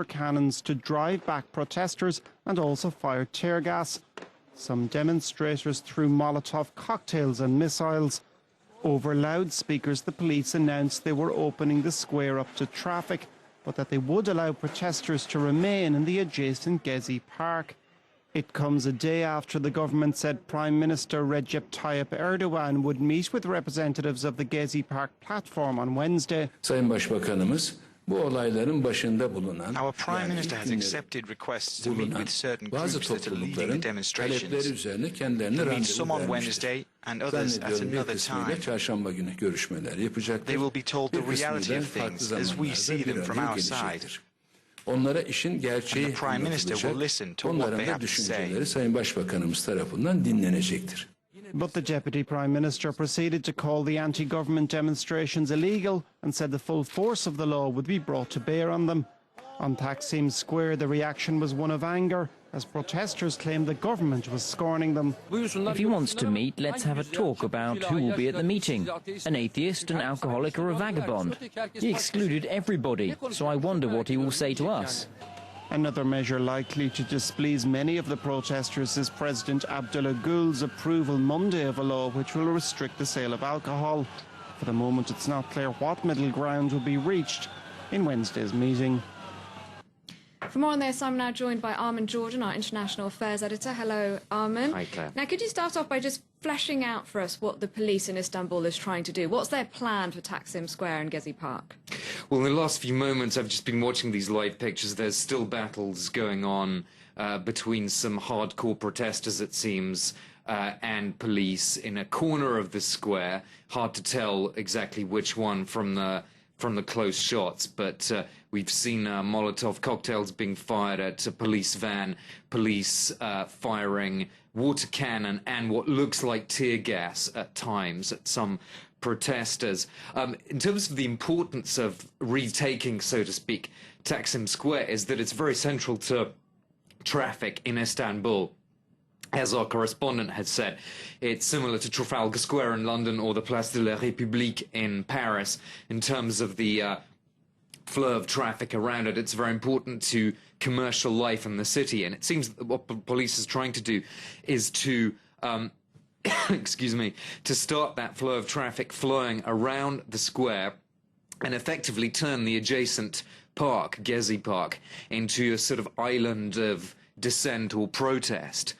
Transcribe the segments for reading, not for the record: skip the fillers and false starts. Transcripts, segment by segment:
cannons to drive back protesters and also fired tear gas. Some demonstrators threw Molotov cocktails and missiles. Over loudspeakers, the police announced they were opening the square up to traffic, but that they would allow protesters to remain in the adjacent Gezi Park. It comes a day after the government said Prime Minister Recep Tayyip Erdogan would meet with representatives of the Gezi Park platform on Wednesday. Sayın Başbakanımız bu olayların başında bulunan, Our Prime Minister has accepted requests to meet with certain groups that are leading the demonstrations. üzerine kendilerine He meets some on randevu Wednesday and others at another time. Çarşamba günü görüşmeler yapacaktır. They will be told the reality of things as we see them from our side. Onlara işin gerçeği anlatılacak. Onların da düşünceleri Sayın Başbakanımız tarafından dinlenecektir. But the Deputy Prime Minister proceeded to call the anti-government demonstrations illegal and said the full force of the law would be brought to bear on them. On Taksim Square, the reaction was one of anger as protesters claimed the government was scorning them. If he wants to meet, let's have a talk about who will be at the meeting. An atheist, an alcoholic or a vagabond. He excluded everybody, so I wonder what he will say to us. Another measure likely to displease many of the protesters is President Abdullah Gül's approval Monday of a law which will restrict the sale of alcohol. For the moment, it's not clear what middle ground will be reached in Wednesday's meeting. For more on this, I'm now joined by Armin Jordan, our International Affairs Editor. Hello, Armin. Hi, Claire. Now, could you start off by just fleshing out for us what the police in Istanbul is trying to do? What's their plan for Taksim Square and Gezi Park? Well, in the last few moments, I've just been watching these live pictures. There's still battles going on between some hardcore protesters, it seems, and police in a corner of the square. Hard to tell exactly which one from the close shots, but we've seen Molotov cocktails being fired at a police van, police firing water cannon and what looks like tear gas at times at some protesters. In terms of the importance of retaking, so to speak, Taksim Square, is that it's very central to traffic in Istanbul. As our correspondent had said, it's similar to Trafalgar Square in London or the Place de la République in Paris in terms of the flow of traffic around it. It's very important to commercial life in the city, and it seems that what police is trying to do is to excuse me, to start that flow of traffic flowing around the square and effectively turn the adjacent park, Gezi Park, into a sort of island of dissent or protest,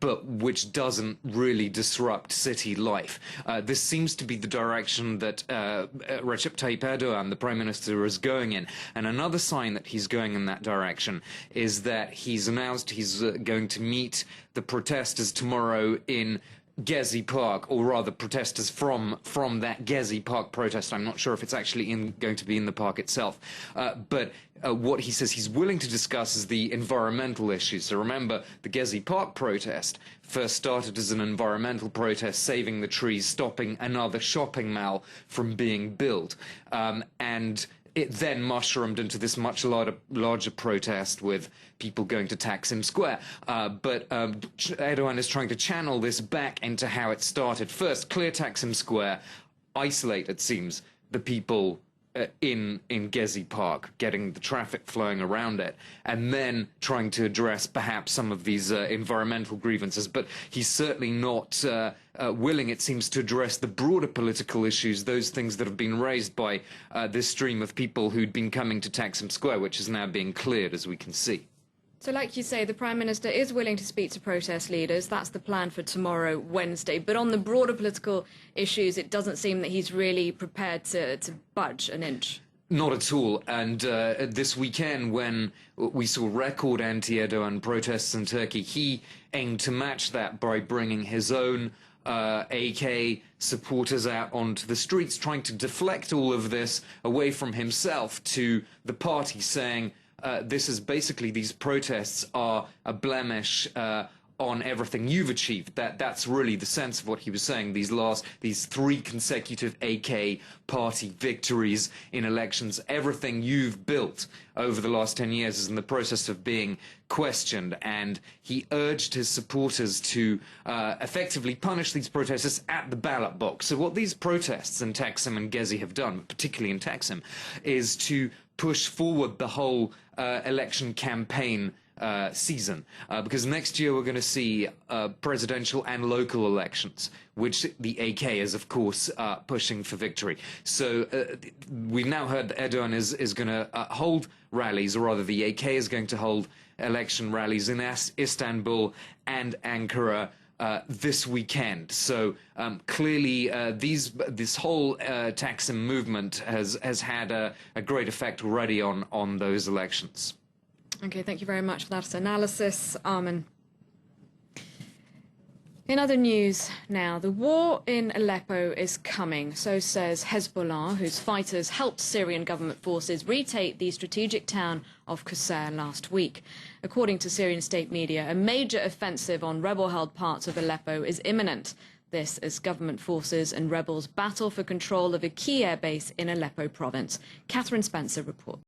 but which doesn't really disrupt city life. This seems to be the direction that Recep Tayyip Erdogan, the Prime Minister, is going in. And another sign that he's going in that direction is that he's announced he's going to meet the protesters tomorrow in Gezi Park, or rather protesters from that Gezi Park protest. I'm not sure if it's actually going to be in the park itself. But what he says he's willing to discuss is the environmental issues. So remember, the Gezi Park protest first started as an environmental protest, saving the trees, stopping another shopping mall from being built. And it then mushroomed into this much larger protest with people going to Taksim Square. But Erdogan is trying to channel this back into how it started. First, clear Taksim Square, isolate, it seems, the people in Gezi Park, getting the traffic flowing around it, and then trying to address perhaps some of these environmental grievances. But he's certainly not willing, it seems, to address the broader political issues, those things that have been raised by this stream of people who'd been coming to Taksim Square, which is now being cleared, as we can see. So like you say, the Prime Minister is willing to speak to protest leaders. That's the plan for tomorrow, Wednesday. But on the broader political issues, it doesn't seem that he's really prepared to budge an inch. Not at all. And this weekend, when we saw record anti-Erdogan protests in Turkey, he aimed to match that by bringing his own AK supporters out onto the streets, trying to deflect all of this away from himself to the party, saying this is basically, these protests are a blemish on everything you've achieved. That's really the sense of what he was saying. These 3 consecutive AK party victories in elections, everything you've built over the last 10 years is in the process of being questioned. And he urged his supporters to effectively punish these protesters at the ballot box. So what these protests in Taksim and Gezi have done, particularly in Taksim, is to push forward the whole election campaign season, because next year we're going to see presidential and local elections, which the AK is, of course, pushing for victory. So we've now heard that Erdogan is going to hold rallies, or rather the AK is going to hold election rallies in Istanbul and Ankara this weekend. So clearly this whole Taksim movement has had a great effect already on those elections. Okay, thank you very much for that analysis, Armin. In other news now, the war in Aleppo is coming, so says Hezbollah, whose fighters helped Syrian government forces retake the strategic town of Qusayr last week. According to Syrian state media, a major offensive on rebel-held parts of Aleppo is imminent. This as government forces and rebels battle for control of a key airbase in Aleppo province. Catherine Spencer reports.